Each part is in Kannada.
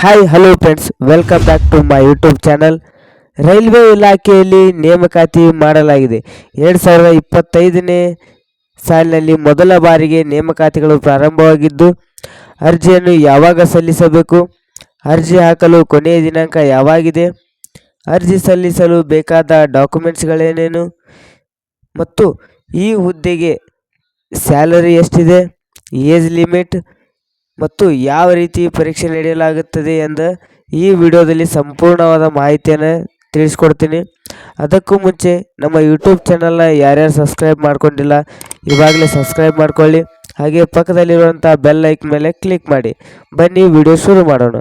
Hi hello friends, welcome back to my YouTube channel. Railway ಇಲಾಖೆಯಲ್ಲಿ ನೇಮಕಾತಿ ಮಾಡಲಾಗಿದೆ. 2025ನೇ ಸಾಲಿನಲ್ಲಿ ಮೊದಲ ಬಾರಿಗೆ ನೇಮಕಾತಿಗಳು ಪ್ರಾರಂಭವಾಗಿದ್ದು, ಅರ್ಜಿಯನ್ನು ಯಾವಾಗ ಸಲ್ಲಿಸಬೇಕು, ಅರ್ಜಿ ಹಾಕಲು ಕೊನೆಯ ದಿನಾಂಕ ಯಾವಾಗಿದೆ, ಅರ್ಜಿ ಸಲ್ಲಿಸಲು ಬೇಕಾದ ಡಾಕ್ಯುಮೆಂಟ್ಸ್ಗಳೇನೇನು ಮತ್ತು ಈ ಹುದ್ದೆಗೆ ಸ್ಯಾಲರಿ ಎಷ್ಟಿದೆ, ಏಜ್ ಲಿಮಿಟ್ ಮತ್ತು ಯಾವ ರೀತಿ ಪರೀಕ್ಷೆ ನಡೆಯಲಾಗುತ್ತದೆ ಎಂದು ಈ ವಿಡಿಯೋದಲ್ಲಿ ಸಂಪೂರ್ಣವಾದ ಮಾಹಿತಿಯನ್ನು ತಿಳಿಸ್ಕೊಡ್ತೀನಿ. ಅದಕ್ಕೂ ಮುಂಚೆ ನಮ್ಮ ಯೂಟ್ಯೂಬ್ ಚಾನಲ್ನ ಯಾರ್ಯಾರು ಸಬ್ಸ್ಕ್ರೈಬ್ ಮಾಡ್ಕೊಂಡಿಲ್ಲ ಇವಾಗಲೇ ಸಬ್ಸ್ಕ್ರೈಬ್ ಮಾಡ್ಕೊಳ್ಳಿ. ಹಾಗೆ ಪಕ್ಕದಲ್ಲಿರುವಂಥ ಬೆಲ್ ಐಕ್ ಮೇಲೆ ಕ್ಲಿಕ್ ಮಾಡಿ. ಬನ್ನಿ ವಿಡಿಯೋ ಶುರು ಮಾಡೋಣ.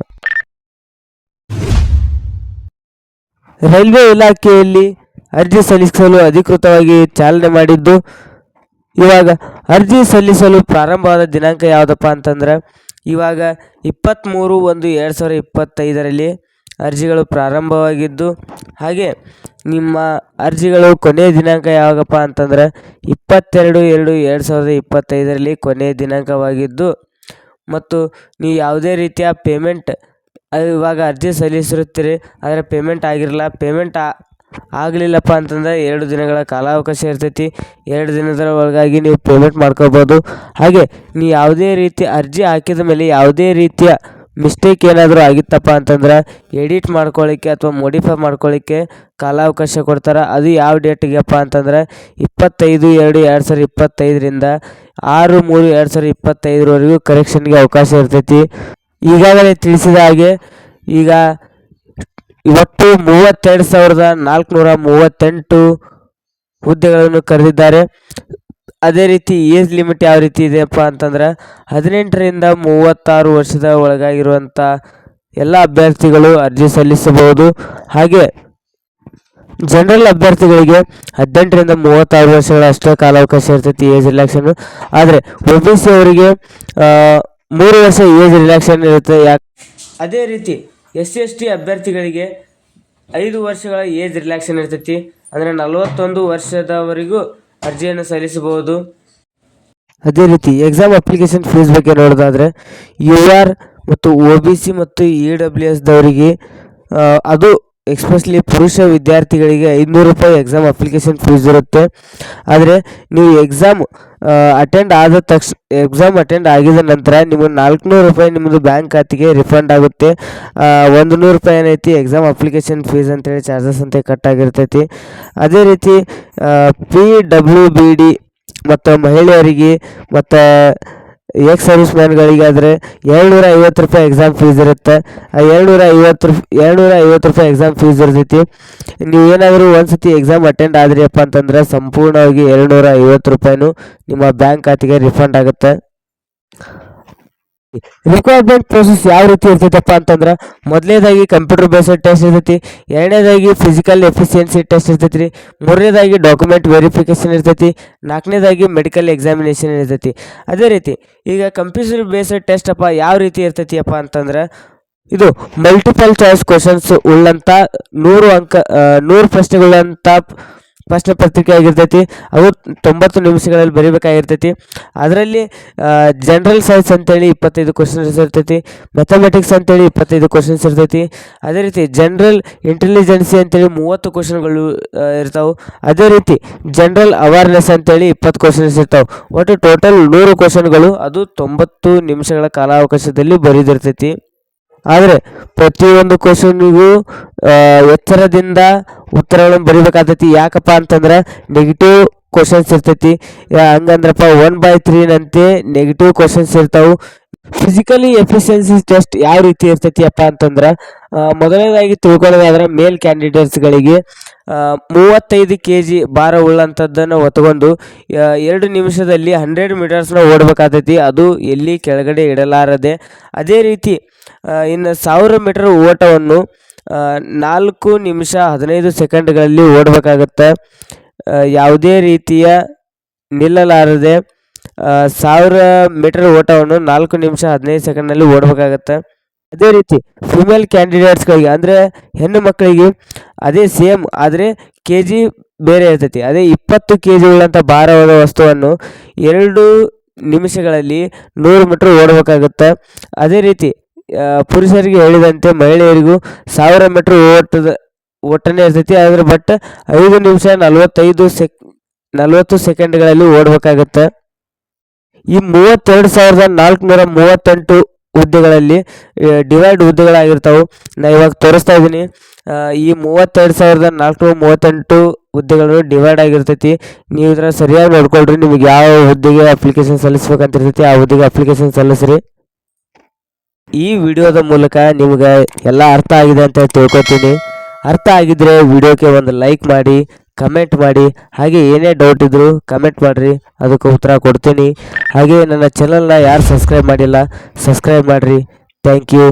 ರೈಲ್ವೆ ಇಲಾಖೆಯಲ್ಲಿ ಅರ್ಜಿ ಸಲ್ಲಿಸಲು ಅಧಿಕೃತವಾಗಿ ಚಾಲನೆ ಮಾಡಿದ್ದು, ಇವಾಗ ಅರ್ಜಿ ಸಲ್ಲಿಸಲು ಪ್ರಾರಂಭವಾದ ದಿನಾಂಕ ಯಾವುದಪ್ಪ ಅಂತಂದ್ರೆ ಇವಾಗ 23/1/2025ರಲ್ಲಿ ಅರ್ಜಿಗಳು ಪ್ರಾರಂಭವಾಗಿದ್ದು, ಹಾಗೆ ನಿಮ್ಮ ಅರ್ಜಿಗಳು ಕೊನೆಯ ದಿನಾಂಕ ಯಾವಾಗಪ್ಪ ಅಂತಂದ್ರೆ 22/2/2025ರಲ್ಲಿ ಕೊನೆಯ ದಿನಾಂಕವಾಗಿದ್ದು, ಮತ್ತು ನೀವು ಯಾವುದೇ ರೀತಿಯ ಪೇಮೆಂಟ್ ಇವಾಗ ಅರ್ಜಿ ಸಲ್ಲಿಸಿರುತ್ತೀರಿ ಆದರೆ ಪೇಮೆಂಟ್ ಆಗಿರಲ್ಲ. ಪೇಮೆಂಟ್ ಆಗಲಿಲ್ಲಪ್ಪ ಅಂತಂದರೆ 2 ದಿನಗಳ ಕಾಲಾವಕಾಶ ಇರ್ತೈತಿ. 2 ದಿನದ ಒಳಗಾಗಿ ನೀವು ಪೇಮೆಂಟ್ ಮಾಡ್ಕೋಬೋದು. ಹಾಗೆ ನೀವು ಯಾವುದೇ ರೀತಿ ಅರ್ಜಿ ಹಾಕಿದ ಮೇಲೆ ಯಾವುದೇ ರೀತಿಯ ಮಿಸ್ಟೇಕ್ ಏನಾದರೂ ಆಗಿತ್ತಪ್ಪ ಅಂತಂದ್ರೆ ಎಡಿಟ್ ಮಾಡ್ಕೊಳ್ಳಿಕ್ಕೆ ಅಥವಾ ಮೋಡಿಫೈ ಮಾಡ್ಕೊಳ್ಳಿಕ್ಕೆ ಕಾಲಾವಕಾಶ ಕೊಡ್ತಾರೆ. ಅದು ಯಾವ ಡೇಟಿಗೆಪ್ಪ ಅಂತಂದ್ರೆ 25/2/2025ರಿಂದ 6/3/2025ವರೆಗೂ ಕರೆಕ್ಷನ್ಗೆ ಅವಕಾಶ ಇರ್ತೈತಿ. ಈಗಾಗಲೇ ತಿಳಿಸಿದ ಹಾಗೆ ಈಗ ಇವತ್ತು 32,438 ಹುದ್ದೆಗಳನ್ನು ಕರೆದಿದ್ದಾರೆ. ಅದೇ ರೀತಿ ಏಜ್ ಲಿಮಿಟ್ ಯಾವ ರೀತಿ ಇದೆಯಪ್ಪ ಅಂತಂದ್ರೆ 18ರಿಂದ 36 ವರ್ಷದ ಒಳಗಾಗಿರುವಂಥ ಎಲ್ಲ ಅಭ್ಯರ್ಥಿಗಳು ಅರ್ಜಿ ಸಲ್ಲಿಸಬಹುದು. ಹಾಗೆ ಜನರಲ್ ಅಭ್ಯರ್ಥಿಗಳಿಗೆ 18ರಿಂದ 36 ವರ್ಷಗಳ ಅಷ್ಟೇ ಕಾಲಾವಕಾಶ ಇರ್ತೈತಿ ಏಜ್ ರಿಲ್ಯಾಕ್ಷನ್. ಆದರೆ OBC ಅವರಿಗೆ 3 ವರ್ಷ ಏಜ್ ರಿಲ್ಯಾಕ್ಷನ್ ಇರುತ್ತೆ. ಅದೇ ರೀತಿ SC/ST ಅಭ್ಯರ್ಥಿಗಳಿಗೆ 5 ವರ್ಷಗಳ ಏಜ್ ರಿಲ್ಯಾಕ್ಷನ್ ಇರ್ತೈತಿ. ಅಂದರೆ 41 ವರ್ಷದವರೆಗೂ ಅರ್ಜಿಯನ್ನು ಸಲ್ಲಿಸಬಹುದು. ಅದೇ ರೀತಿ ಎಕ್ಸಾಮ್ ಅಪ್ಲಿಕೇಶನ್ ಫೀಸ್ ಬಗ್ಗೆ ನೋಡೋದಾದರೆ UR ಮತ್ತು OBC ಮತ್ತು EWSದವರಿಗೆ ಅದು ಎಕ್ಸ್ಪೆಷಲಿ ಪುರುಷ ವಿದ್ಯಾರ್ಥಿಗಳಿಗೆ 500 ರೂಪಾಯಿ ಎಕ್ಸಾಮ್ ಅಪ್ಲಿಕೇಶನ್ ಫೀಸ್ ಇರುತ್ತೆ. ಆದರೆ ನೀವು ಎಕ್ಸಾಮ್ ಅಟೆಂಡ್ ಆಗಿದ ನಂತರ ನಿಮಗೆ 400 ರೂಪಾಯಿ ನಿಮ್ಮದು ಬ್ಯಾಂಕ್ ಖಾತೆಗೆ ರಿಫಂಡ್ ಆಗುತ್ತೆ. 100 ರೂಪಾಯಿ ಏನೈತಿ ಎಕ್ಸಾಮ್ ಅಪ್ಲಿಕೇಶನ್ ಫೀಸ್ ಅಂತೇಳಿ ಚಾರ್ಜಸ್ ಅಂತ ಕಟ್ ಆಗಿರ್ತೈತಿ. ಅದೇ ರೀತಿ PWBD ಮತ್ತು ಮಹಿಳೆಯರಿಗೆ ಮತ್ತು ಎಕ್ಸ್ ಸರ್ವಿಸ್ ಮ್ಯಾನ್ಗಳಿಗಾದರೆ 750 ರೂಪಾಯಿ ಎಕ್ಸಾಮ್ ಫೀಸ್ ಇರುತ್ತೆ. ಆ 750 ರೂಪಾಯಿ ಎಕ್ಸಾಮ್ ಫೀಸ್ ಇರ್ತೈತಿ. ನೀವು ಏನಾದರೂ ಒಂದು ಸತಿ ಎಕ್ಸಾಮ್ ಅಟೆಂಡ್ ಆದ್ರಿಯಪ್ಪ ಅಂತಂದ್ರೆ ಸಂಪೂರ್ಣವಾಗಿ 750 ರೂಪಾಯಿನೂ ನಿಮ್ಮ ಬ್ಯಾಂಕ್ ಖಾತೆಗೆ ರಿಫಂಡ್ ಆಗುತ್ತೆ. ರಿಕ್ವೈರ್ಮೆಂಟ್ ಪ್ರೋಸೆಸ್ ಯಾವ ರೀತಿ ಇರ್ತೈತಪ್ಪ ಅಂತಂದ್ರೆ ಮೊದಲನೇದಾಗಿ ಕಂಪ್ಯೂಟರ್ ಬೇಸ್ಡ್ ಟೆಸ್ಟ್ ಇರ್ತೈತಿ. ಎರಡನೇದಾಗಿ ಫಿಸಿಕಲ್ ಎಫಿಷಿಯನ್ಸಿ ಟೆಸ್ಟ್ ಇರ್ತೈತಿ. ಮೂರನೇದಾಗಿ ಡಾಕ್ಯುಮೆಂಟ್ ವೆರಿಫಿಕೇಶನ್ ಇರ್ತೈತಿ. ನಾಲ್ಕನೇದಾಗಿ ಮೆಡಿಕಲ್ ಎಕ್ಸಾಮಿನೇಷನ್ ಇರ್ತೈತಿ. ಅದೇ ರೀತಿ ಈಗ ಕಂಪ್ಯೂಟರ್ ಬೇಸ್ಡ್ ಟೆಸ್ಟ್ ಯಾವ ರೀತಿ ಇರ್ತೈತಿಯಪ್ಪ ಅಂತಂದ್ರೆ ಇದು ಮಲ್ಟಿಪಲ್ ಚಾಯ್ಸ್ ಕ್ವಶನ್ಸ್ ಉಳ್ಳಂಥ 100 ಪ್ರಶ್ನೆಗಳಂಥ ಪ್ರಶ್ನೆ ಪತ್ರಿಕೆ ಆಗಿರ್ತೈತಿ. ಅದು 90 ನಿಮಿಷಗಳಲ್ಲಿ ಬರೀಬೇಕಾಗಿರ್ತೈತಿ. ಅದರಲ್ಲಿ ಜನರಲ್ ಸೈನ್ಸ್ ಅಂತೇಳಿ 25 ಕ್ವಶನ್ಸ್ ಇರ್ತೈತಿ. ಮ್ಯಾಥಮೆಟಿಕ್ಸ್ ಅಂತೇಳಿ 25 ಕ್ವಶನ್ಸ್ ಇರ್ತೈತಿ. ಅದೇ ರೀತಿ ಜನರಲ್ ಇಂಟೆಲಿಜೆನ್ಸಿ ಅಂತೇಳಿ 30 ಕ್ವಶನ್ಗಳು ಇರ್ತಾವೆ. ಅದೇ ರೀತಿ ಜನರಲ್ ಅವೇರ್ನೆಸ್ ಅಂತೇಳಿ 20 ಕ್ವಶನ್ಸ್ ಇರ್ತಾವೆ. ಒಟ್ಟು ಟೋಟಲ್ 100 ಕ್ವಶನ್ಗಳು ಅದು 90 ನಿಮಿಷಗಳ ಕಾಲಾವಕಾಶದಲ್ಲಿ ಬರೆದಿರ್ತೈತಿ. ಆದರೆ ಪ್ರತಿಯೊಂದು ಕ್ವಶನ್ನಿಗೂ ಎಚ್ಚರದಿಂದ ಉತ್ತರಗಳನ್ನು ಬರೀಬೇಕಾಗ್ತೈತಿ. ಯಾಕಪ್ಪ ಅಂತಂದ್ರೆ ನೆಗೆಟಿವ್ ಕ್ವಶನ್ಸ್ ಇರ್ತೈತಿ. ಹಂಗಂದ್ರಪ್ಪ 1/3ನಂತೆ ನೆಗೆಟಿವ್ ಕ್ವಶನ್ಸ್ ಇರ್ತಾವೆ. ಫಿಸಿಕಲಿ ಎಫಿಷಿಯನ್ಸಿ ಟೆಸ್ಟ್ ಯಾವ ರೀತಿ ಇರ್ತೈತಿಯಪ್ಪ ಅಂತಂದ್ರೆ ಮೊದಲನೇದಾಗಿ ತಿಳ್ಕೊಳ್ಳೋದಾದ್ರೆ ಮೇಲ್ ಕ್ಯಾಂಡಿಡೇಟ್ಸ್ಗಳಿಗೆ 35 kg ಭಾರ ಉಳ್ಳಂಥದ್ದನ್ನು ಹೊತ್ಕೊಂಡು 2 ನಿಮಿಷದಲ್ಲಿ 100 ಮೀಟರ್ಸ್ನ ಓಡಬೇಕಾಗ್ತೈತಿ. ಅದು ಎಲ್ಲಿ ಕೆಳಗಡೆ ಇಡಲಾರದೆ. ಅದೇ ರೀತಿ ಇನ್ನು 1000 ಮೀಟರ್ ಓಟವನ್ನು 4 ನಿಮಿಷ 15 ಸೆಕೆಂಡ್ಗಳಲ್ಲಿ ಓಡಬೇಕಾಗತ್ತೆ. ಯಾವುದೇ ರೀತಿಯ ನಿಲ್ಲಲಾರದೆ 1000 ಮೀಟರ್ ಓಟವನ್ನು 4 ನಿಮಿಷ 15 ಸೆಕೆಂಡ್ನಲ್ಲಿ ಓಡಬೇಕಾಗತ್ತೆ. ಅದೇ ರೀತಿ ಫಿಮೇಲ್ ಕ್ಯಾಂಡಿಡೇಟ್ಸ್ಗಳಿಗೆ ಅಂದರೆ ಹೆಣ್ಣು ಮಕ್ಕಳಿಗೆ ಅದೇ ಸೇಮ್, ಆದರೆ kg ಬೇರೆ ಇರ್ತೈತಿ. ಅದೇ 20 kg ಉಳ್ಳಂಥ ಭಾರವಾದ ವಸ್ತುವನ್ನು 2 ನಿಮಿಷಗಳಲ್ಲಿ 100 ಮೀಟರ್ ಓಡಬೇಕಾಗುತ್ತೆ. ಅದೇ ರೀತಿ ಪುರುಷರಿಗೆ ಹೇಳಿದಂತೆ ಮಹಿಳೆಯರಿಗೂ 1000 ಮೀಟರ್ ಓಟನೇ ಇರ್ತೈತಿ. ಆದ್ರೆ ಬಟ್ 5 ನಿಮಿಷ 40 ಸೆಕೆಂಡ್ಗಳಲ್ಲಿ ಓಡಬೇಕಾಗತ್ತೆ. ಈ 32,438 ಹುದ್ದೆಗಳಲ್ಲಿ ಡಿವೈಡ್ ಹುದ್ದೆಗಳಾಗಿರ್ತಾವೆ. ನಾ ಇವಾಗ ತೋರಿಸ್ತಾ ಇದ್ದೀನಿ. ಈ 32,438 ಹುದ್ದೆಗಳು ಡಿವೈಡ್ ಆಗಿರ್ತೈತಿ. ನೀವು ಇದರ ಸರಿಯಾಗಿ ನೋಡ್ಕೊಳ್ರಿ. ನಿಮಗೆ ಯಾವ ಹುದ್ದೆಗೆ ಅಪ್ಲಿಕೇಶನ್ ಸಲ್ಲಿಸ್ಬೇಕಂತಿರ್ತೈತಿ ಆ ಹುದ್ದೆಗೆ ಅಪ್ಲಿಕೇಶನ್ ಸಲ್ಲಿಸ್ರಿ. ಈ ವಿಡಿಯೋದ ಮೂಲಕ ನಿಮ್ಗೆ ಎಲ್ಲ ಅರ್ಥ ಆಗಿದೆ ಅಂತ ತಿಳ್ಕೊತೀನಿ. ಅರ್ಥ ಆಗಿದ್ರೆ ವಿಡಿಯೋಕ್ಕೆ ಒಂದು ಲೈಕ್ ಮಾಡಿ, ಕಮೆಂಟ್ ಮಾಡಿ, ಹಾಗೆ ಏನೇ ಡೌಟ್ ಇದ್ದರೂ ಕಮೆಂಟ್ ಮಾಡಿರಿ, ಅದಕ್ಕೆ ಉತ್ತರ ಕೊಡ್ತೀನಿ. ಹಾಗೆ ನನ್ನ ಚಾನಲ್ನ ಯಾರು ಸಬ್ಸ್ಕ್ರೈಬ್ ಮಾಡಿಲ್ಲ ಸಬ್ಸ್ಕ್ರೈಬ್ ಮಾಡಿರಿ. Thank you.